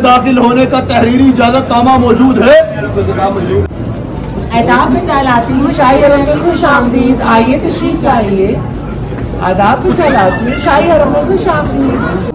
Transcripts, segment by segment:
दाखिल होने का तहरीरी इजाजतनामा मौजूद है। आदाब में चलाती हूँ शाही हरम में खुश आमदीद, आइए तशरीफ लाइए। आदाब में चलाती हूँ शाही हरम में खुश आमदीद।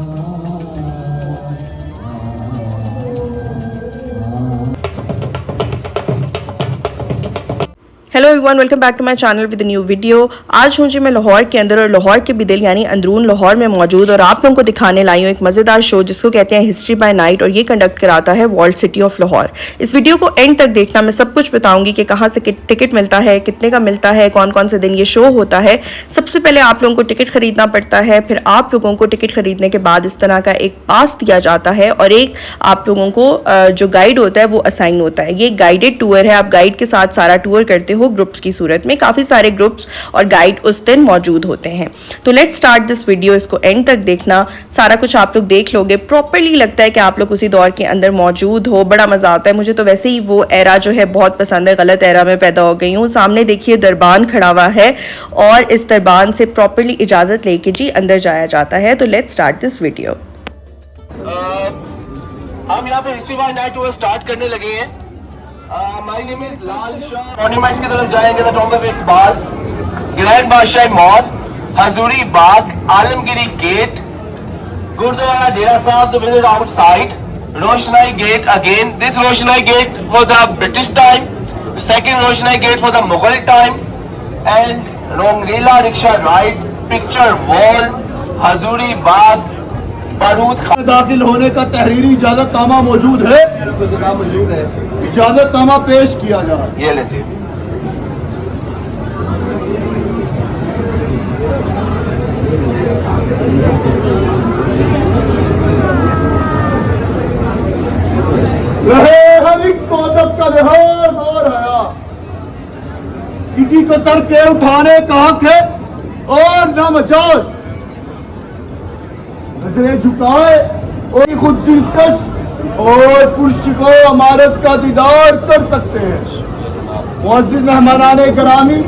Hello everyone, welcome back to my channel with new video. आज हूँ जी मैं लाहौर के अंदर और लाहौर के बिदिल यानी अंदरून लाहौर में मौजूद और आप लोगों को दिखाने लाई हूँ एक मज़ेदार शो जिसको कहते हैं हिस्ट्री बाय नाइट और ये कंडक्ट कराता है वॉल्ट सिटी ऑफ लाहौर। इस वीडियो को एंड तक देखना, मैं सब कुछ बताऊंगी कि कहाँ से टिकट मिलता है, कितने का मिलता है, कौन कौन से दिन ये शो होता है। सबसे पहले आप लोगों को टिकट खरीदना पड़ता है, फिर आप लोगों को टिकट खरीदने के बाद इस तरह का एक पास दिया जाता है और एक आप लोगों को जो गाइड होता है वो असाइन होता है। ये गाइडेड टूर है, आप गाइड के साथ सारा टूर करते हो ग्रुप्स की सूरत में। काफ़ी सारे ग्रुप्स और गाइड उस दिन मौजूद होते हैं। तो लेट्स स्टार्ट दिस वीडियो, इसको एंड तक देखना, सारा कुछ आप लोग देख लोगे। प्रॉपरली लगता है कि आप लोग उसी दौर के अंदर मौजूद हो, बड़ा मज़ा आता है। मुझे तो वैसे ही वो एरा जो है बहुत पसंद है, गलत एरा में पैदा हो गई हूँ। सामने देखिए दरबान खड़ा हुआ है और इस दरबान से प्रॉपरली इजाज़त लेके जी अंदर जाया जाता है। तो लेट्स स्टार्ट दिस वीडियो। हम यहाँ पे history by night tour start करने लगे हैं। My name is Lal Shah. Monuments की तरफ जाएंगे तो tomb of Iqbal, grand Badshah mosque, Hazuri Bagh, Alamgiri gate, Gurdwara Dera Sahib to visit outside, Roshnai gate again. This Roshnai gate for the British time, second Roshnai gate for the Mughal time, and Rangeela rickshaw ride, picture wall, Hazuri Bagh, बारूद दाखिल होने का तहरीरी इजाजतनामा मौजूद है। इजाजतनामा पेश किया जाए। ये लीजिए। रहे हर एक को अदब का लिहाज और हया, किसी को सर के उठाने का हक है और न मजाल, नजरें झुकाए और खुद दिलकश और पुरशिको इमारत का दीदार कर सकते हैं। मुअज़्ज़िज़ मेहमानाने गिरामी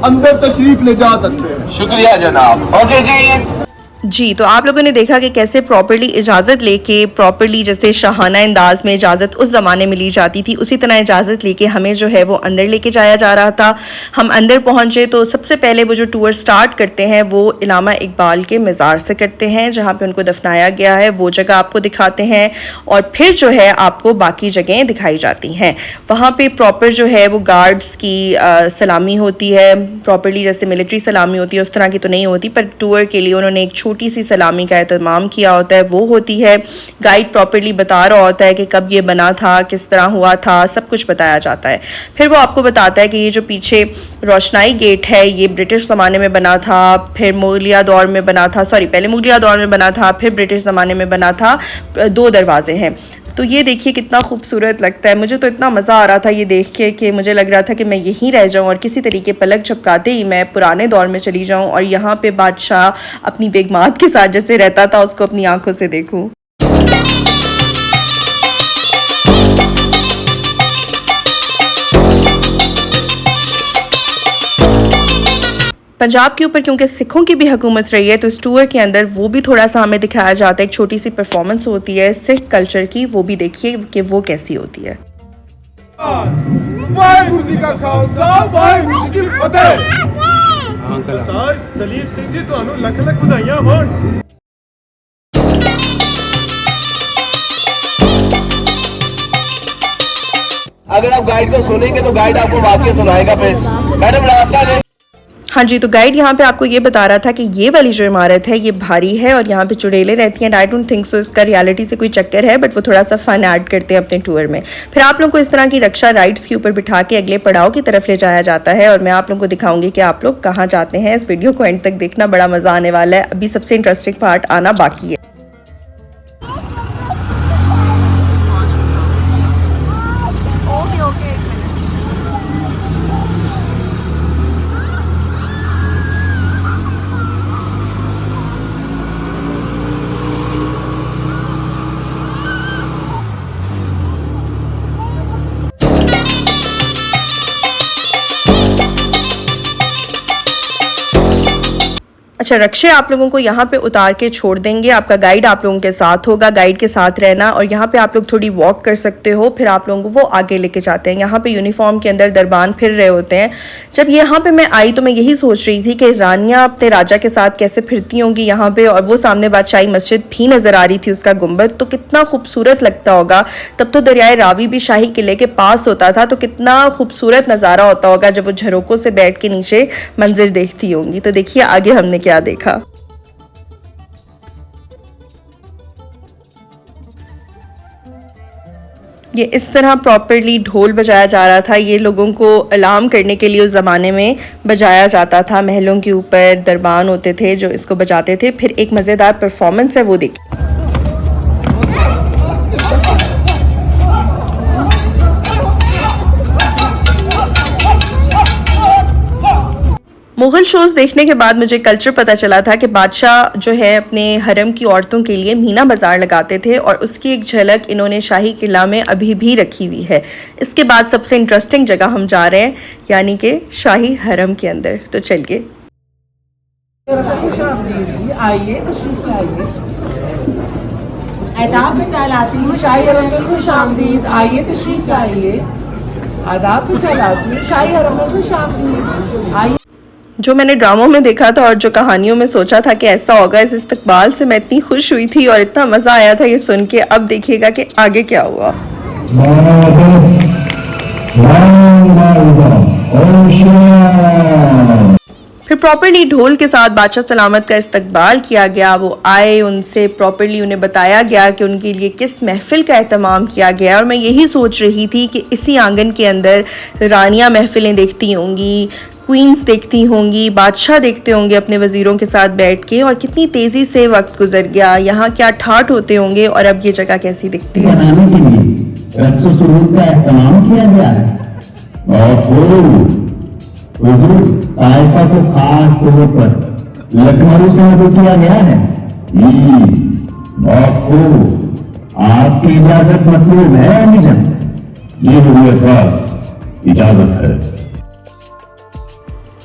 अंदर तशरीफ ले जा सकते हैं। शुक्रिया जनाब। ओके जी। तो आप लोगों ने देखा कि कैसे प्रॉपरली इजाज़त लेके, प्रॉपरली जैसे शाहाना अंदाज में इजाज़त उस ज़माने में ली जाती थी, उसी तरह इजाज़त लेके हमें जो है वो अंदर लेके जाया जा रहा था। हम अंदर पहुँचे तो सबसे पहले वो जो टूर स्टार्ट करते हैं वो इलामा इकबाल के मज़ार से करते हैं जहाँ पे उनको दफनाया गया है, वो जगह आपको दिखाते हैं और फिर जो है आपको बाकी जगहें दिखाई जाती हैं। वहाँ पर प्रॉपर जो है वो गार्ड्स की सलामी होती है, प्रॉपरली जैसे मिलिट्री सलामी होती है उस तरह की तो नहीं होती, पर टूर के लिए उन्होंने एक छोटी सी सलामी का एहतमाम किया होता है, वो होती है। गाइड प्रॉपरली बता रहा होता है कि कब ये बना था, किस तरह हुआ था, सब कुछ बताया जाता है। फिर वो आपको बताता है कि ये जो पीछे रोशनाई गेट है ये ब्रिटिश ज़माने में बना था, फिर मुगलिया दौर में बना था, पहले मुगलिया दौर में बना था, फिर ब्रिटिश ज़माने में बना था। 2 दरवाजे हैं। तो ये देखिए कितना खूबसूरत लगता है। मुझे तो इतना मज़ा आ रहा था ये देख के कि मुझे लग रहा था कि मैं यहीं रह जाऊं और किसी तरीके पलक झपकाते ही मैं पुराने दौर में चली जाऊं और यहाँ पे बादशाह अपनी बेगमात के साथ जैसे रहता था उसको अपनी आंखों से देखूं। पंजाब के ऊपर क्योंकि सिखों की भी हुकूमत रही है तो इस टूर के अंदर वो भी थोड़ा सा हमें दिखाया जाता है। एक छोटी सी परफॉर्मेंस होती है सिख कल्चर की, वो भी देखिए कि वो कैसी होती है। वाहिगुरू जी का खालसा, वाहिगुरू जी की फतेह। सरदार दलीप सिंह जी ਤੁਹਾਨੂੰ ਲੱਖ ਲੱਖ ਵਧਾਈਆਂ ਹੋਣ। अगर आप गाइड को सुनेंगे तो गाइड आपको वाकई सुनाएगा। फिर मैडम रास्ता दे। हाँ जी, तो गाइड यहाँ पे आपको ये बता रहा था कि ये वाली जो इमारत है ये भारी है और यहाँ पे चुड़ैलें रहती हैं। आई डोंट थिंक सो इसका रियलिटी से कोई चक्कर है, बट वो थोड़ा सा फन ऐड करते हैं अपने टूर में। फिर आप लोग को इस तरह की रक्षा राइड्स के ऊपर बिठा के अगले पड़ाव की तरफ ले जाया जाता है और मैं आप लोगों को दिखाऊंगी कि आप लोग कहाँ जाते हैं। इस वीडियो को एंड तक देखना, बड़ा मज़ा आने वाला है। अभी सबसे इंटरेस्टिंग पार्ट आना बाकी है। रिक्शा रक्षे आप लोगों को यहाँ पे उतार के छोड़ देंगे। आपका गाइड आप लोगों के साथ होगा, गाइड के साथ रहना। और यहाँ पे आप लोग थोड़ी वॉक कर सकते हो, फिर आप लोगों को वो आगे लेके जाते हैं। यहाँ पे यूनिफॉर्म के अंदर दरबान फिर रहे होते हैं। जब यहाँ पे मैं आई तो मैं यही सोच रही थी कि रानियाँ अपने राजा के साथ कैसे फिरती होंगी यहाँ पे, और वो सामने बादशाही मस्जिद भी नज़र आ रही थी, उसका गुंबद तो कितना खूबसूरत लगता होगा। तब तो दरियाए रावी भी शाही किले के पास होता था, तो कितना खूबसूरत नज़ारा होता होगा जब वो झरोकों से बैठ के नीचे मंजर देखती होंगी। तो देखिए आगे हमने क्या देखा। ये इस तरह प्रॉपरली ढोल बजाया जा रहा था। ये लोगों को अलार्म करने के लिए उस ज़माने में बजाया जाता था। महलों के ऊपर दरबान होते थे जो इसको बजाते थे। फिर एक मज़ेदार परफॉर्मेंस है, वो देखिए। मुग़ल शोज़ देखने के बाद मुझे कल्चर पता चला था कि बादशाह जो है अपने हरम की औरतों के लिए मीना बाज़ार लगाते थे, और उसकी एक झलक इन्होंने शाही किला में अभी भी रखी हुई है। इसके बाद सबसे इंटरेस्टिंग जगह हम जा रहे हैं, यानी कि शाही हरम के अंदर। तो चलिए। आइए तशरीफ लाइए। आदाब पे चलाती हूँ शाही हरम में खुशामदीद। आइए तशरीफ लाइए। आदाब पे चलाती हूँ शाही हरम में खुशामदीद। आइए। जो मैंने ड्रामों में देखा था और जो कहानियों में सोचा था कि ऐसा होगा, इस इस्तकबाल से मैं इतनी खुश हुई थी और इतना मज़ा आया था ये सुन के। अब देखिएगा कि आगे क्या हुआ। फिर प्रॉपरली ढोल के साथ बादशाह सलामत का इस्तकबाल किया गया। वो आए, उनसे प्रॉपरली उन्हें बताया गया कि उनके लिए किस महफिल का एहतमाम किया गया। और मैं यही सोच रही थी कि इसी आंगन के अंदर रानियाँ महफिलें देखती होंगी, क्वींस देखती होंगी, बादशाह देखते होंगे अपने वज़ीरों के साथ बैठ के, और कितनी तेज़ी से वक्त गुजर गया। यहाँ क्या ठाठ होते होंगे और अब ये जगह कैसी दिखती है। बनाने के लिए रक्स व सुरूर का एहतमाम किया गया है। और हुजूर ताइफा को खास तौर पर लखनऊ से मदद किया गया है। बहुत खूब, आपकी इजाजत मतलूब है अमीजान। जी हुजूर अफराज, इजाजत है।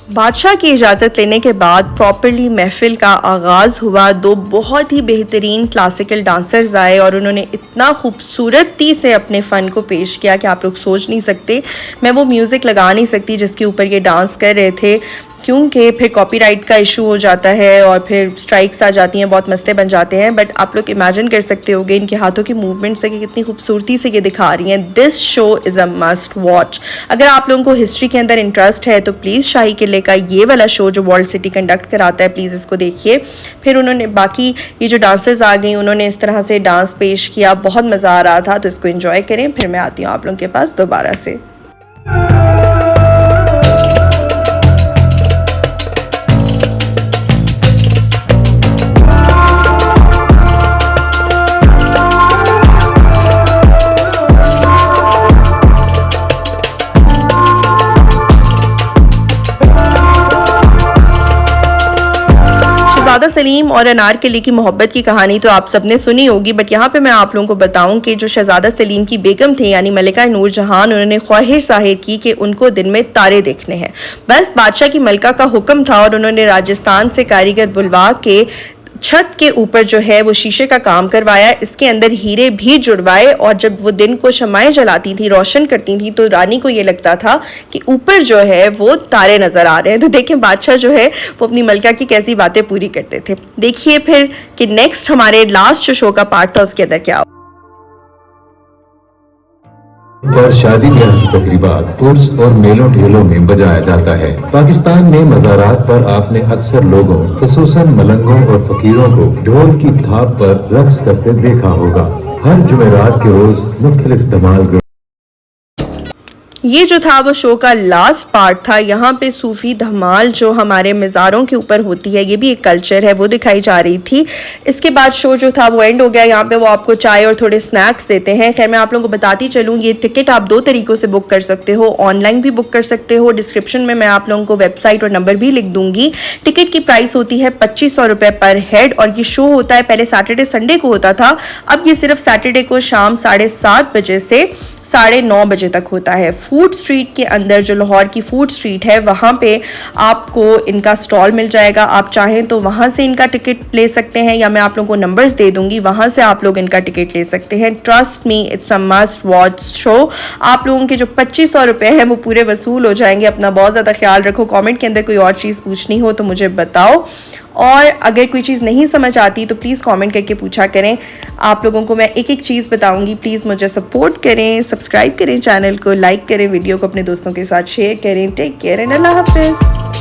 बादशाह की इजाज़त लेने के बाद प्रॉपरली महफिल का आगाज़ हुआ। दो बहुत ही बेहतरीन क्लासिकल डांसर्स आए और उन्होंने इतना खूबसूरती से अपने फ़न को पेश किया कि आप लोग सोच नहीं सकते। मैं वो म्यूज़िक लगा नहीं सकती जिसके ऊपर ये डांस कर रहे थे, क्योंकि फिर कॉपीराइट का इशू हो जाता है और फिर स्ट्राइक्स आ जाती हैं, बहुत मसले बन जाते हैं। बट आप लोग इमेजिन कर सकते होगे इनके हाथों की मूवमेंट से कि कितनी खूबसूरती से ये दिखा रही हैं। This show is a must watch. अगर आप लोगों को हिस्ट्री के अंदर इंटरेस्ट है तो प्लीज़ शाही किले का ये वाला शो जो वर्ल्ड सिटी कंडक्ट कराता है, प्लीज़ इसको देखिए। फिर उन्होंने बाकी ये जो डांसर्स आ गई, उन्होंने इस तरह से डांस पेश किया, बहुत मज़ा आ रहा था। तो इसको एंजॉय करें। फिर मैं आती हूँ आप लोगों के पास दोबारा से। शहजादा सलीम और अनारकली की मोहब्बत की कहानी तो आप सबने सुनी होगी, बट यहाँ पे मैं आप लोगों को बताऊं कि जो शहजादा सलीम की बेगम थे यानी मलिका नूरजहान, उन्होंने ख्वाहिश जाहिर की कि उनको दिन में तारे देखने हैं। बस बादशाह की मलका का हुक्म था और उन्होंने राजस्थान से कारीगर बुलवा के छत के ऊपर जो है वो शीशे का काम करवाया, इसके अंदर हीरे भी जुड़वाए, और जब वो दिन को शमाएं जलाती थी, रोशन करती थी, तो रानी को ये लगता था कि ऊपर जो है वो तारे नजर आ रहे हैं। तो देखें बादशाह जो है वो अपनी मलका की कैसी बातें पूरी करते थे। देखिए फिर कि नेक्स्ट हमारे लास्ट जो शो का पार्ट था उसके अंदर क्या हुआ। पर शादी ब्याह की तकरीबात उर्स और मेलों ठेलों में बजाया जाता है। पाकिस्तान में मज़ारात पर आपने अक्सर लोगों, खुसूसन मलंगों और फकीरों को ढोल की थाप पर रक्स करते देखा होगा। हर जुमेरात के रोज मुख्तलिफ धमाल ये जो था वो शो का लास्ट पार्ट था। यहाँ पे सूफी धमाल जो हमारे मज़ारों के ऊपर होती है, ये भी एक कल्चर है, वो दिखाई जा रही थी। इसके बाद शो जो था वो एंड हो गया। यहाँ पे वो आपको चाय और थोड़े स्नैक्स देते हैं। खैर मैं आप लोगों को बताती चलूँ, ये टिकट आप दो तरीक़ों से बुक कर सकते हो, ऑनलाइन भी बुक कर सकते हो। डिस्क्रिप्शन में मैं आप लोगों को वेबसाइट और नंबर भी लिख दूँगी। टिकट की प्राइस होती है 2500 रुपये पर हेड, और ये शो होता है, पहले सैटरडे संडे को होता था, अब ये सिर्फ सैटरडे को शाम 7:30 बजे से 9:30 बजे तक होता है। फूड स्ट्रीट के अंदर, जो लाहौर की फूड स्ट्रीट है, वहाँ पे आपको इनका स्टॉल मिल जाएगा। आप चाहें तो वहाँ से इनका टिकट ले सकते हैं, या मैं आप लोगों को नंबर्स दे दूँगी, वहाँ से आप लोग इनका टिकट ले सकते हैं। Trust me, it's a must watch show. आप लोगों के जो 2500 रुपये हैं वो पूरे वसूल हो जाएंगे। अपना बहुत ज़्यादा ख्याल रखो। कमेंट के अंदर कोई और चीज़ पूछनी हो तो मुझे बताओ, और अगर कोई चीज़ नहीं समझ आती तो प्लीज़ कमेंट करके पूछा करें। आप लोगों को मैं एक एक चीज़ बताऊंगी। प्लीज़ मुझे सपोर्ट करें, सब्सक्राइब करें चैनल को, लाइक करें, वीडियो को अपने दोस्तों के साथ शेयर करें। टेक केयर एंड अल्लाह हाफिज़।